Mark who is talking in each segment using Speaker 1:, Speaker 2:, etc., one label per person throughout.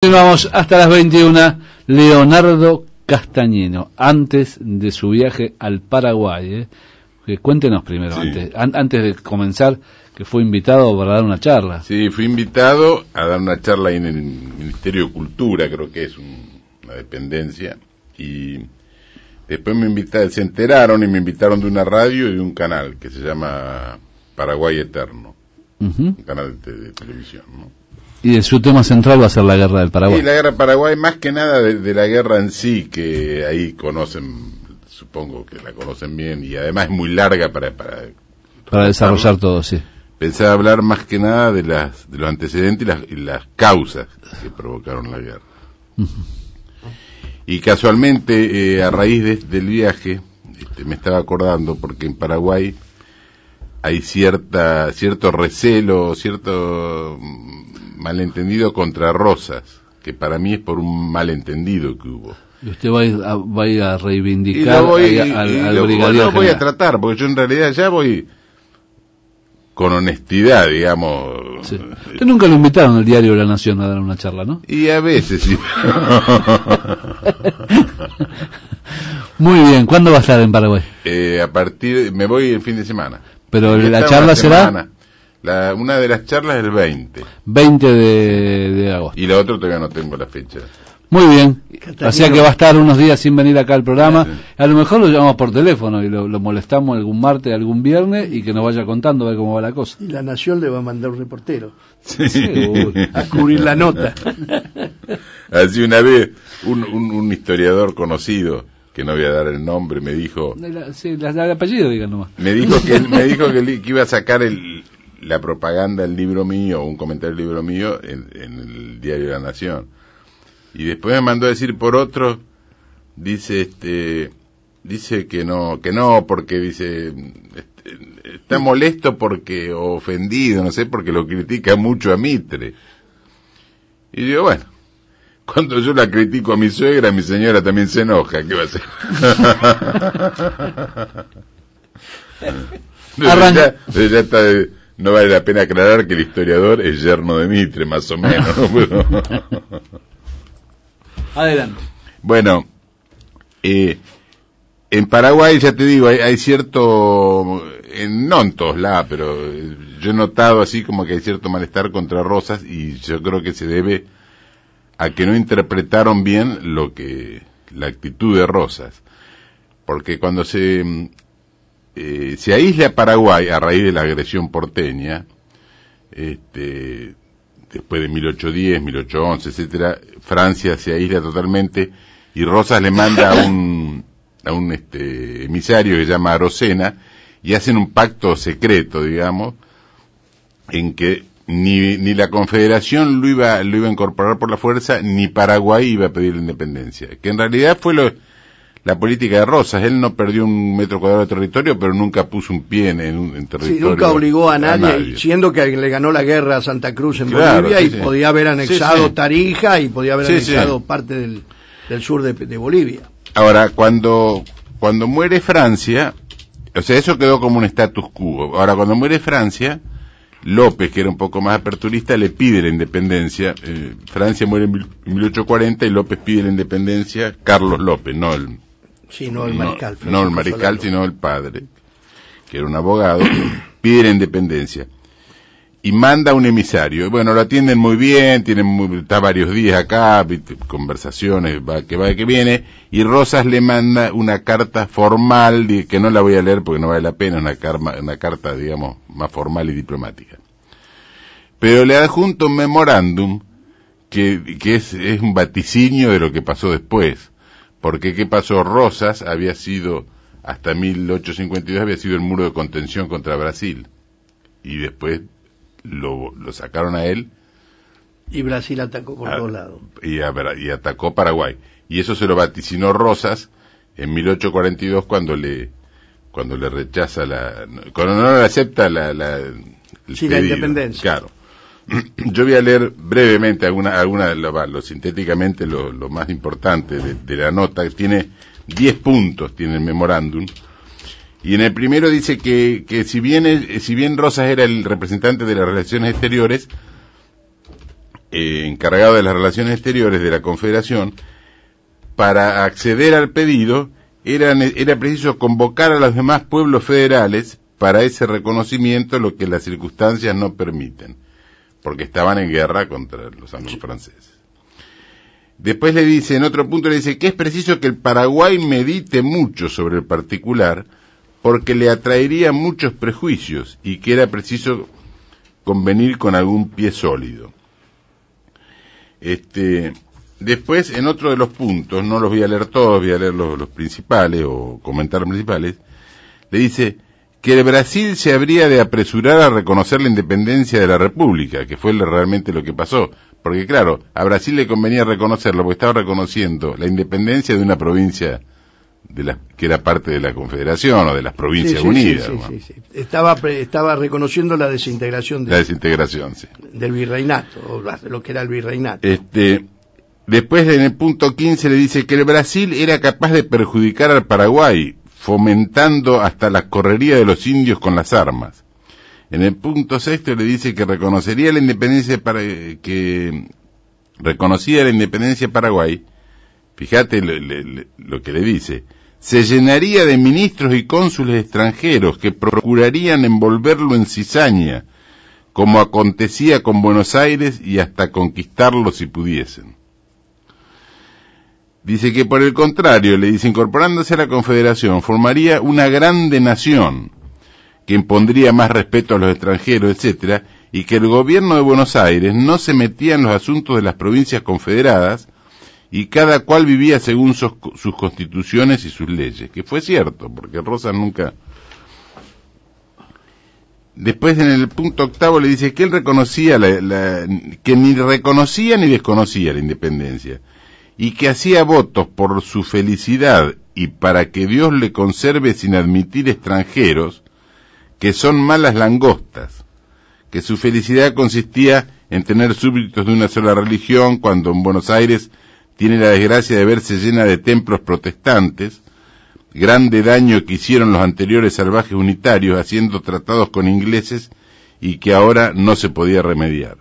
Speaker 1: Vamos hasta las 21. Leonardo Castañino, antes de su viaje al Paraguay, cuéntenos primero,
Speaker 2: sí.
Speaker 1: antes de comenzar, que fue invitado para dar una charla.
Speaker 2: Sí, fui invitado a dar una charla en el Ministerio de Cultura, creo que es una dependencia, y después se enteraron y me invitaron de una radio y de un canal que se llama Paraguay Eterno, un canal de televisión, ¿no?
Speaker 1: Y su tema central va a ser la guerra del Paraguay.
Speaker 2: Sí, la guerra del Paraguay, más que nada de la guerra en sí, que ahí conocen, supongo que la conocen bien, y además es muy larga para
Speaker 1: desarrollar todo, sí.
Speaker 2: Pensaba hablar más que nada de los antecedentes y las causas que provocaron la guerra. Y casualmente, a raíz del viaje, me estaba acordando, porque en Paraguay hay cierto recelo, cierto malentendido contra Rosas, que para mí es por un malentendido que hubo.
Speaker 1: Y usted va a ir a reivindicar al brigadier
Speaker 2: general. Voy a tratar, porque yo en realidad ya voy con honestidad, digamos.
Speaker 1: Sí. Usted nunca lo invitaron al diario La Nación a dar una charla, ¿no?
Speaker 2: Y a veces sí.
Speaker 1: Muy bien, ¿cuándo va a estar en Paraguay?
Speaker 2: Me voy el fin de semana.
Speaker 1: Pero la charla será...
Speaker 2: Una de las charlas es el 20.
Speaker 1: 20 de agosto.
Speaker 2: Y la otra todavía no tengo la fecha.
Speaker 1: Muy bien. O sea que va a estar unos días sin venir acá al programa.
Speaker 2: Sí.
Speaker 1: A lo mejor lo llamamos por teléfono y lo molestamos algún martes, algún viernes y que nos vaya contando a ver cómo va la cosa.
Speaker 3: Y La Nación le va a mandar un reportero.
Speaker 2: Sí.
Speaker 3: A cubrir la nota.
Speaker 2: Así una vez, un historiador conocido, que no voy a dar el nombre, me dijo...
Speaker 1: el apellido, digan nomás.
Speaker 2: Me dijo que iba a sacar la propaganda del libro mío, un comentario del libro mío, en el diario La Nación. Y después me mandó a decir por otro, dice que no, porque dice, está molesto porque, o ofendido, no sé, porque lo critica mucho a Mitre. Y digo, bueno, cuando yo la critico a mi suegra, mi señora también se enoja, ¿qué va a hacer? Ya está, no vale la pena aclarar que el historiador es yerno de Mitre, más o menos.
Speaker 1: Adelante.
Speaker 2: Bueno, en Paraguay, ya te digo, hay cierto, no en todos lados, pero yo he notado así como que hay cierto malestar contra Rosas, y yo creo que se debe a que no interpretaron bien la actitud de Rosas. Porque cuando se aísla Paraguay a raíz de la agresión porteña, después de 1810, 1811, etcétera, Francia se aísla totalmente y Rosas le manda a un emisario que se llama Arocena, y hacen un pacto secreto, digamos, en que ni la Confederación lo iba a incorporar por la fuerza, ni Paraguay iba a pedir la independencia, que en realidad fue la política de Rosas. Él no perdió un metro cuadrado de territorio, pero nunca puso un pie en territorio.
Speaker 3: Sí, nunca obligó a nadie, siendo que le ganó la guerra a Santa Cruz en Bolivia, sí, y podía haber anexado Tarija y podía haber anexado parte del sur de Bolivia.
Speaker 2: Ahora, cuando muere Francia, o sea, eso quedó como un status quo. Ahora, cuando muere Francia, López, que era un poco más aperturista, le pide la independencia. Francia muere en 1840 y López pide la independencia, Carlos López, no el mariscal. No el mariscal, sino el padre, que era un abogado, pide la independencia. Y manda un emisario. Bueno, lo atienden muy bien, está varios días acá, conversaciones, que viene, y Rosas le manda una carta formal, que no la voy a leer porque no vale la pena, una carta, digamos, más formal y diplomática. Pero le adjunta un memorándum que es un vaticinio de lo que pasó después. Porque ¿qué pasó? Rosas había sido, hasta 1852, había sido el muro de contención contra Brasil. Y después lo sacaron a él,
Speaker 3: y Brasil atacó por todos lados
Speaker 2: y atacó Paraguay, y eso se lo vaticinó Rosas en 1842 cuando le rechaza cuando no le acepta la
Speaker 3: independencia.
Speaker 2: Claro. Yo voy a leer brevemente sintéticamente lo más importante de la nota, que tiene 10 puntos, tiene el memorándum. Y en el primero dice que si bien Rosas era el representante de las relaciones exteriores, encargado de las relaciones exteriores de la Confederación, para acceder al pedido era preciso convocar a los demás pueblos federales para ese reconocimiento, lo que las circunstancias no permiten, porque estaban en guerra contra los anglo-franceses. Después le dice, en otro punto le dice que es preciso que el Paraguay medite mucho sobre el particular, porque le atraería muchos prejuicios y que era preciso convenir con algún pie sólido. Después, en otro de los puntos, no los voy a leer todos, voy a leer los principales o comentar los principales, le dice que el Brasil se habría de apresurar a reconocer la independencia de la República, que fue realmente lo que pasó, porque claro, a Brasil le convenía reconocerlo, porque estaba reconociendo la independencia de una provincia que era parte de la Confederación o de las Provincias Unidas.
Speaker 3: Sí. Estaba reconociendo la desintegración. Del virreinato, o lo que era el virreinato.
Speaker 2: Después, en el punto 15, le dice que el Brasil era capaz de perjudicar al Paraguay, fomentando hasta la correría de los indios con las armas. En el punto 6 le dice que reconocía la independencia de Paraguay. Fíjate lo que le dice. Se llenaría de ministros y cónsules extranjeros que procurarían envolverlo en cizaña, como acontecía con Buenos Aires, y hasta conquistarlo si pudiesen. Dice que por el contrario, le dice, incorporándose a la Confederación, formaría una grande nación que impondría más respeto a los extranjeros, etcétera, y que el gobierno de Buenos Aires no se metía en los asuntos de las provincias confederadas, y cada cual vivía según sus constituciones y sus leyes, que fue cierto, porque Rosas nunca... Después, en el punto 8, le dice que él reconocía que ni reconocía ni desconocía la independencia, y que hacía votos por su felicidad y para que Dios le conserve sin admitir extranjeros, que son malas langostas, que su felicidad consistía en tener súbditos de una sola religión, cuando en Buenos Aires tiene la desgracia de verse llena de templos protestantes, grande daño que hicieron los anteriores salvajes unitarios haciendo tratados con ingleses y que ahora no se podía remediar.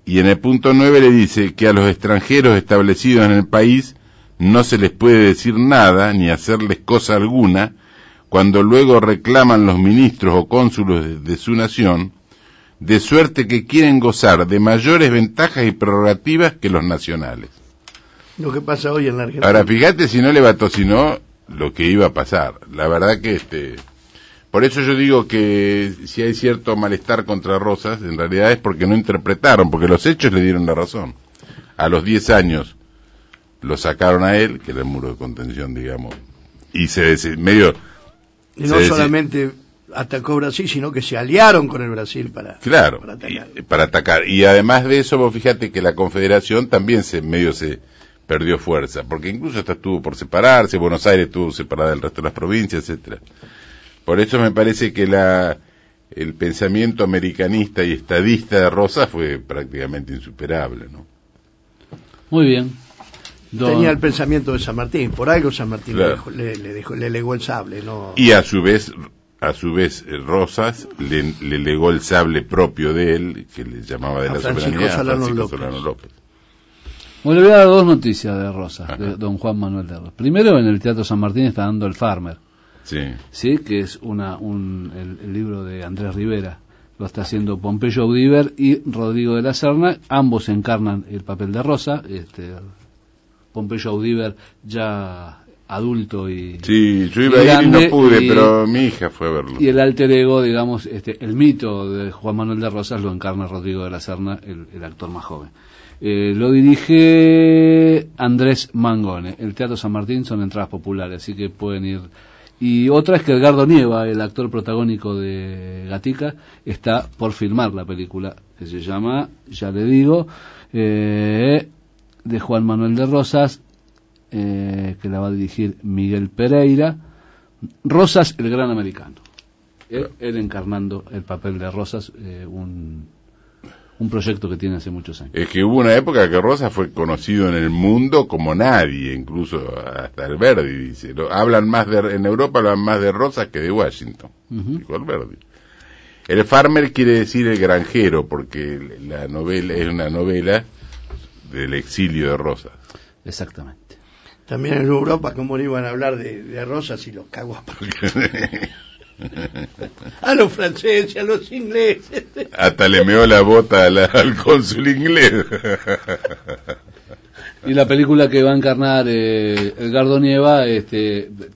Speaker 2: Y en el punto 9 le dice que a los extranjeros establecidos en el país no se les puede decir nada ni hacerles cosa alguna, cuando luego reclaman los ministros o cónsules de su nación, de suerte que quieren gozar de mayores ventajas y prerrogativas que los nacionales.
Speaker 3: Lo que pasa hoy en la Argentina.
Speaker 2: Ahora, fíjate si no le vatocinó lo que iba a pasar. La verdad que por eso yo digo que si hay cierto malestar contra Rosas, en realidad es porque no interpretaron, porque los hechos le dieron la razón. A los 10 años lo sacaron a él, que era el muro de contención, digamos, y
Speaker 3: y no solamente atacó Brasil, sino que se aliaron con el Brasil para
Speaker 2: atacar. Y además de eso, vos fíjate que la Confederación también se perdió fuerza, porque incluso hasta estuvo por separarse, Buenos Aires estuvo separada del resto de las provincias, etcétera. Por eso me parece que el pensamiento americanista y estadista de Rosas fue prácticamente insuperable, ¿no?
Speaker 1: Muy bien.
Speaker 3: Tenía el pensamiento de San Martín, por algo San Martín le legó el sable, ¿no?
Speaker 2: Y a su vez Rosas le legó el sable propio de él, que le llamaba de la soberanía, a Francisco Solano López.
Speaker 1: Bueno, le voy a dar 2 noticias de Rosas, de don Juan Manuel de Rosas. Primero, en el Teatro San Martín está dando El Farmer, sí, que es el libro de Andrés Rivera. Lo está haciendo Pompeyo Audiver y Rodrigo de la Serna, ambos encarnan el papel de Rosa. Pompeyo Audiver ya adulto y
Speaker 2: sí, yo iba a ir y no pude, pero mi hija fue a verlo.
Speaker 1: Y el alter ego, digamos, el mito de Juan Manuel de Rosas lo encarna Rodrigo de la Serna, el actor más joven. Lo dirige Andrés Mangone. El Teatro San Martín son entradas populares, así que pueden ir. Y otra es que Edgardo Nieva, el actor protagónico de Gatica, está por filmar la película que se llama, ya le digo, de Juan Manuel de Rosas, que la va a dirigir Miguel Pereira. Rosas, el gran americano. Él encarnando el papel de Rosas, un proyecto que tiene hace muchos años.
Speaker 2: Es que hubo una época que Rosas fue conocido en el mundo como nadie, incluso hasta Alberdi dice. En Europa hablan más de Rosas que de Washington, dijo Alberdi. El farmer quiere decir el granjero, porque la novela es una novela del exilio de Rosas.
Speaker 1: Exactamente.
Speaker 3: También en Europa, ¿cómo no iban a hablar de Rosas y los caguas? A los franceses, a los ingleses.
Speaker 2: Hasta le meó la bota al cónsul inglés.
Speaker 1: Y la película que va a encarnar Edgardo Nieva,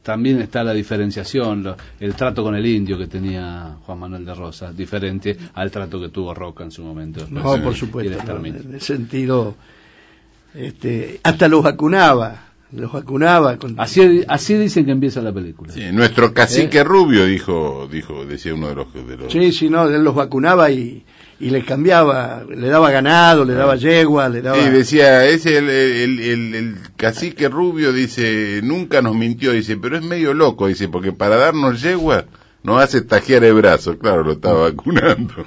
Speaker 1: también está la diferenciación, el trato con el indio que tenía Juan Manuel de Rosas, diferente al trato que tuvo Roca en su momento.
Speaker 3: No, por supuesto, en el sentido, hasta los vacunaba.
Speaker 1: Así dicen que empieza la película.
Speaker 2: Sí, nuestro cacique rubio, decía uno de los...
Speaker 3: Sí, no, él los vacunaba y les cambiaba, le daba ganado, le daba yegua, le daba...
Speaker 2: Sí, decía, el cacique rubio, dice, nunca nos mintió, dice, pero es medio loco, dice, porque para darnos yegua nos hace tajear el brazo, claro, lo estaba vacunando.